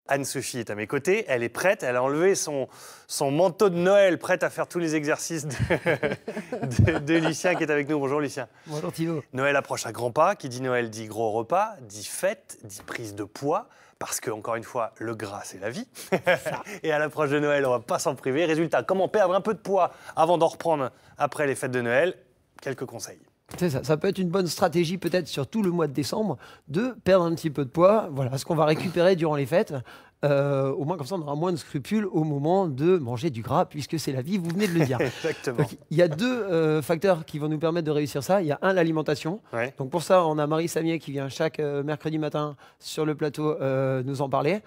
Anne-Sophie est à mes côtés, elle est prête, elle a enlevé son manteau de Noël, prête à faire tous les exercices de Lucien qui est avec nous. Bonjour Lucien. Bonjour Thibaut. Noël approche à grands pas, qui dit Noël dit gros repas, dit fête, dit prise de poids, parce que, encore une fois, le gras c'est la vie. Et à l'approche de Noël, on ne va pas s'en priver. Résultat, comment perdre un peu de poids avant d'en reprendre après les fêtes de Noël? Quelques conseils. C'est ça, ça peut être une bonne stratégie peut-être sur tout le mois de décembre de perdre un petit peu de poids. Voilà ce qu'on va récupérer durant les fêtes. Au moins comme ça on aura moins de scrupules au moment de manger du gras puisque c'est la vie, vous venez de le dire. Exactement. Donc, il y a deux facteurs qui vont nous permettre de réussir ça. Il y a l'alimentation. Ouais. Donc pour ça on a Marie Samier qui vient chaque mercredi matin sur le plateau nous en parler.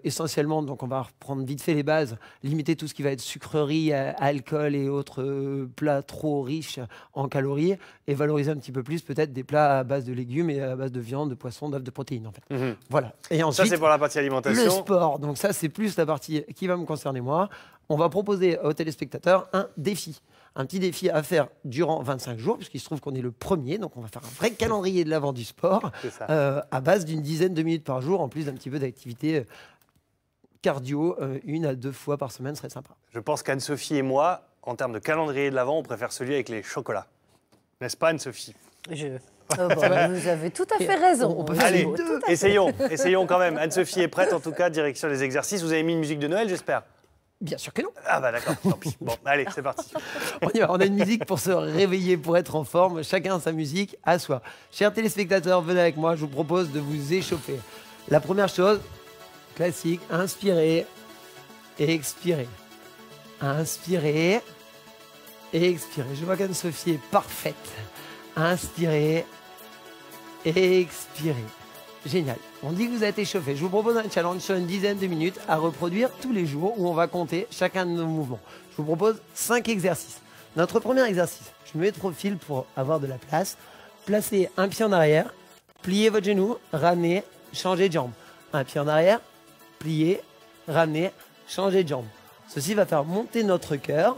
Essentiellement, donc on va reprendre vite fait les bases, limiter tout ce qui va être sucrerie, alcool et autres plats trop riches en calories et valoriser un petit peu plus peut-être des plats à base de légumes et à base de viande, de poisson, d'œufs, de protéines en fait. Voilà. Et ensuite, Ça c'est pour la partie alimentation. le sport, donc ça c'est plus la partie qui va me concerner moi. On va proposer aux téléspectateurs un défi. Un petit défi à faire durant 25 jours, puisqu'il se trouve qu'on est le premier, donc on va faire un vrai calendrier de l'avant du sport, à base d'une dizaine de minutes par jour, en plus d'un petit peu d'activité cardio, 1 à 2 fois par semaine serait sympa. Je pense qu'Anne-Sophie et moi, en termes de calendrier de l'Avent, on préfère celui avec les chocolats. N'est-ce pas Anne-Sophie? Vous avez tout à fait raison. On peut faire Allez, les deux. essayons quand même. Anne-Sophie est prête, en tout cas, direction les exercices. Vous avez mis une musique de Noël, j'espère? Bien sûr que non. Ah bah d'accord, tant pis. Bon, allez, c'est parti. On y va. On a une musique pour se réveiller, pour être en forme. Chacun sa musique à soi. Chers téléspectateurs, venez avec moi. Je vous propose de vous échauffer. La première chose, classique, inspirez et expirez. Inspirez et expirez. Je vois qu'Anne-Sophie est parfaite. Inspirez et expirez. Génial. On dit que vous êtes échauffé. Je vous propose un challenge sur une dizaine de minutes à reproduire tous les jours où on va compter chacun de nos mouvements. Je vous propose 5 exercices. Notre premier exercice, je me mets de profil pour avoir de la place. Placez un pied en arrière, pliez votre genou, ramenez, changez de jambe. Un pied en arrière, pliez, ramenez, changez de jambe. Ceci va faire monter notre cœur,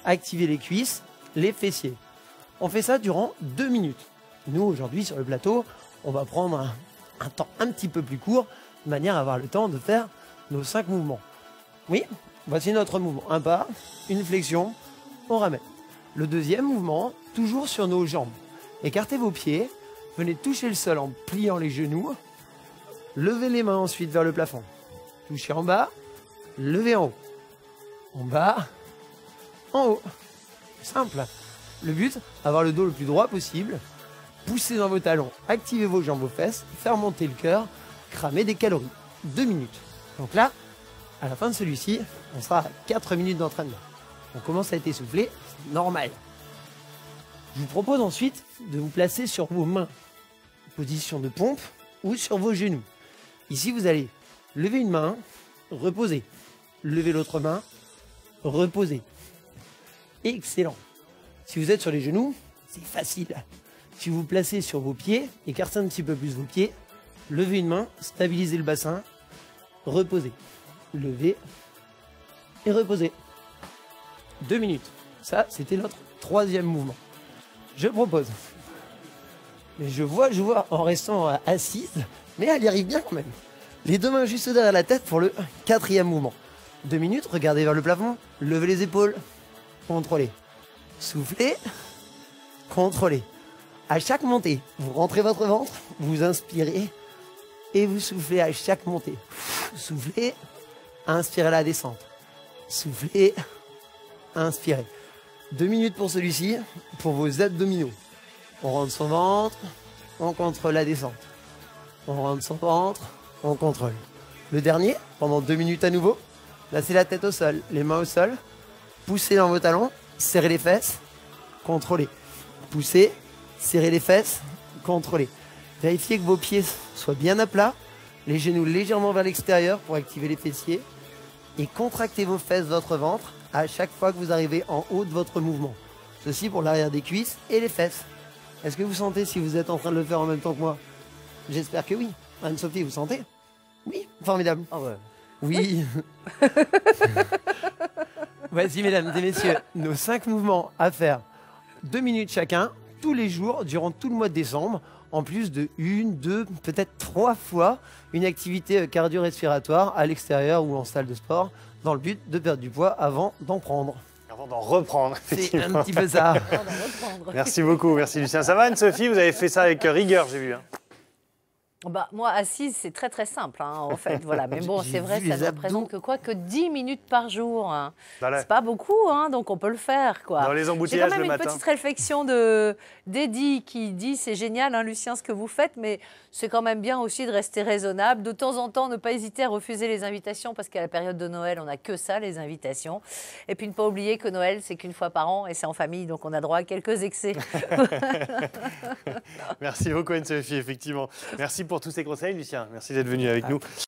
activer les cuisses, les fessiers. On fait ça durant 2 minutes. Nous, aujourd'hui, sur le plateau, on va prendre un temps un petit peu plus court, de manière à avoir le temps de faire nos 5 mouvements. Oui, voici notre mouvement. Un pas, une flexion, on ramène. Le deuxième mouvement, toujours sur nos jambes. Écartez vos pieds, venez toucher le sol en pliant les genoux, levez les mains ensuite vers le plafond. Touchez en bas, levez en haut. En bas, en haut. Simple. Le but, avoir le dos le plus droit possible. Poussez dans vos talons, activez vos jambes aux fesses, faire monter le cœur, cramer des calories. 2 minutes. Donc là, à la fin de celui-ci, on sera à 4 minutes d'entraînement. On commence à être essoufflé, c'est normal. Je vous propose ensuite de vous placer sur vos mains, position de pompe, ou sur vos genoux. Ici, vous allez lever une main, reposer. Lever l'autre main, reposer. Excellent. Si vous êtes sur les genoux, c'est facile. Si vous vous placez sur vos pieds, écartez un petit peu plus vos pieds, levez une main, stabilisez le bassin, reposez. Levez et reposez. 2 minutes. Ça, c'était notre troisième mouvement. Je propose. Mais je vois en restant assise, mais elle y arrive bien quand même. Les 2 mains juste derrière la tête pour le 4e mouvement. 2 minutes, regardez vers le plafond, levez les épaules, contrôlez. Soufflez, contrôlez. À chaque montée, vous rentrez votre ventre, vous inspirez et vous soufflez à chaque montée. Soufflez, inspirez à la descente. Soufflez, inspirez. 2 minutes pour celui-ci, pour vos abdominaux. On rentre son ventre, on contrôle la descente. On rentre son ventre, on contrôle. Le dernier, pendant 2 minutes à nouveau, placez la tête au sol, les mains au sol, poussez dans vos talons, serrez les fesses, contrôlez. Poussez, serrez les fesses, contrôlez. Vérifiez que vos pieds soient bien à plat, les genoux légèrement vers l'extérieur pour activer les fessiers et contractez vos fesses, votre ventre à chaque fois que vous arrivez en haut de votre mouvement. Ceci pour l'arrière des cuisses et les fesses. Est-ce que vous sentez si vous êtes en train de le faire en même temps que moi? J'espère que oui. Anne-Sophie, vous sentez? Oui, formidable. Ah ouais. Oui. Voici, mesdames et messieurs, nos 5 mouvements à faire. 2 minutes chacun, tous les jours, durant tout le mois de décembre, en plus de 1, 2, peut-être 3 fois une activité cardio-respiratoire à l'extérieur ou en salle de sport dans le but de perdre du poids avant d'en prendre. Avant d'en reprendre, C'est effectivement. un petit peu ça. On va reprendre. Merci beaucoup, merci Lucien. Ça va Anne-Sophie, vous avez fait ça avec rigueur, j'ai vu. Hein. Bah, moi, assise, c'est très très simple, hein, en fait. Voilà. Mais bon, J'ai c'est vrai, vu ça les ne abdos. représente que quoi? Que 10 minutes par jour. Hein. Voilà. C'est pas beaucoup, hein, donc on peut le faire. Quoi. Dans les J'ai embouteillages quand même le une matin. petite réflexion d'Eddie qui dit c'est génial, hein, Lucien, ce que vous faites, mais c'est quand même bien aussi de rester raisonnable. De temps en temps, ne pas hésiter à refuser les invitations parce qu'à la période de Noël, on n'a que ça, les invitations. Et puis ne pas oublier que Noël, c'est qu'une fois par an et c'est en famille, donc on a droit à quelques excès. Merci beaucoup Anne-Sophie, effectivement. Merci pour tous ces conseils, Lucien. Merci d'être venu avec nous.